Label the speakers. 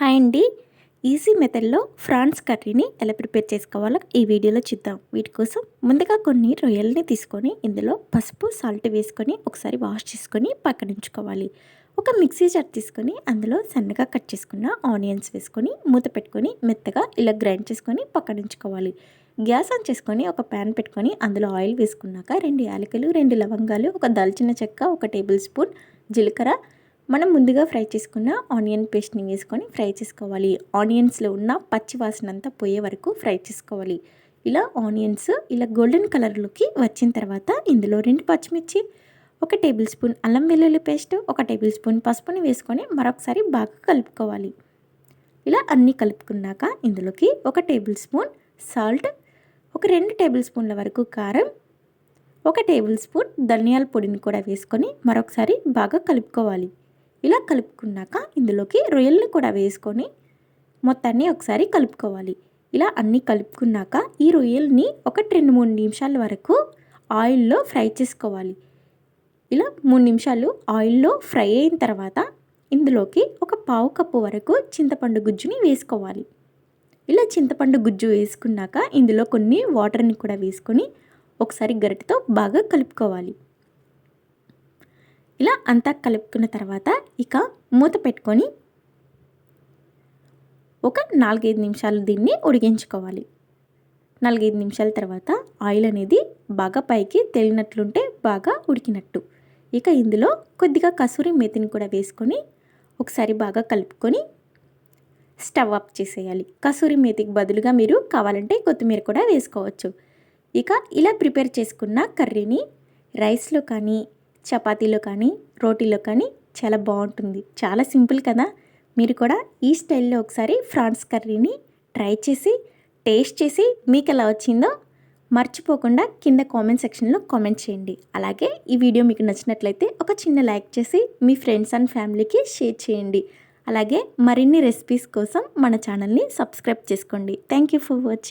Speaker 1: Hi అండి. Easy మెథడ్లో France కర్రీని ఎలా ప్రిపేర్ చేసుకోవాలో ఈ వీడియోలో చూద్దాం. వీటి కోసం ముందుగా కొన్ని రొయ్యల్ని తీసుకొని ఇందులో పసుపు సాల్ట్ వేసుకొని ఒకసారి వాష్ చేసుకొని పక్కన ఉంచుకోవాలి. ఒక మిక్సీ జార్ తీసుకొని అందులో సన్నగా కట్ చేసుకున్న ఆనియన్స్ వేసుకొని మూత పెట్టుకొని మెత్తగా ఇలా గ్రైండ్ చేసుకొని పక్కన ఉంచుకోవాలి. గ్యాస్ ఆన్ చేసుకొని ఒక ప్యాన్ పెట్టుకొని అందులో ఆయిల్ వేసుకున్నాక 2 యాలకులు, 2 లవంగాలు, ఒక దాల్చిన చెక్క, 1 టేబుల్ స్పూన్ జీలకర్ర, మనం ముందుగా ఫ్రై చేసుకున్న ఆనియన్ పేస్ట్ని వేసుకొని ఫ్రై చేసుకోవాలి. ఆనియన్స్లో ఉన్న పచ్చి వాసన అంతా పోయే వరకు ఫ్రై చేసుకోవాలి. ఇలా ఆనియన్స్ ఇలా గోల్డెన్ కలర్లోకి వచ్చిన తర్వాత ఇందులో 2 పచ్చిమిర్చి, 1 టేబుల్ స్పూన్ అల్లం వెల్లుల్లి పేస్ట్, 1 టేబుల్ స్పూన్ పసుపుని వేసుకొని మరొకసారి బాగా కలుపుకోవాలి. ఇలా అన్నీ కలుపుకున్నాక ఇందులోకి 1 టేబుల్ స్పూన్ సాల్ట్, ఒక 2 టేబుల్ స్పూన్ల వరకు కారం, 1 టేబుల్ స్పూన్ ధనియాల పొడిని కూడా వేసుకొని మరొకసారి బాగా కలుపుకోవాలి. ఇలా కలుపుకున్నాక ఇందులోకి రొయ్యల్ని కూడా వేసుకొని మొత్తాన్ని ఒకసారి కలుపుకోవాలి. ఇలా అన్నీ కలుపుకున్నాక ఈ రొయ్యల్ని 1-3 నిమిషాల వరకు ఆయిల్లో ఫ్రై చేసుకోవాలి. ఇలా 3 నిమిషాలు ఆయిల్లో ఫ్రై అయిన తర్వాత ఇందులోకి ఒక పావు కప్పు వరకు చింతపండు గుజ్జుని వేసుకోవాలి. ఇలా చింతపండు గుజ్జు వేసుకున్నాక ఇందులో కొన్ని వాటర్ని కూడా వేసుకొని ఒకసారి గరిటెతో బాగా కలుపుకోవాలి. ఇలా అంతా కలుపుకున్న తర్వాత ఇక మూత పెట్టుకొని ఒక 4-5 నిమిషాలు దీన్ని ఉడికించుకోవాలి. 4-5 నిమిషాల తర్వాత ఆయిల్ అనేది బాగా పైకి తేలినట్లుంటే బాగా ఉడికినట్టు. ఇక ఇందులో కొద్దిగా కసూరి మేతిని కూడా వేసుకొని ఒకసారి బాగా కలుపుకొని స్టవ్ ఆఫ్ చేసేయాలి. కసూరి మేతికి బదులుగా మీరు కావాలంటే కొత్తిమీర కూడా వేసుకోవచ్చు. ఇక ఇలా ప్రిపేర్ చేసుకున్న కర్రీని రైస్లో కానీ, చపాతీలో కానీ, రోటీలో కానీ చాలా బాగుంటుంది. చాలా సింపుల్ కదా. మీరు కూడా ఈ స్టైల్లో ఒకసారి ఫ్రాన్స్ కర్రీని ట్రై చేసి టేస్ట్ చేసి మీకు ఎలా వచ్చిందో మర్చిపోకుండా కింద కామెంట్ సెక్షన్లో కామెంట్ చేయండి. అలాగే ఈ వీడియో మీకు నచ్చినట్లయితే ఒక చిన్న లైక్ చేసి మీ ఫ్రెండ్స్ అండ్ ఫ్యామిలీకి షేర్ చేయండి. అలాగే మరిన్ని రెసిపీస్ కోసం మన ఛానల్ని సబ్స్క్రైబ్ చేసుకోండి. Thank you for watching.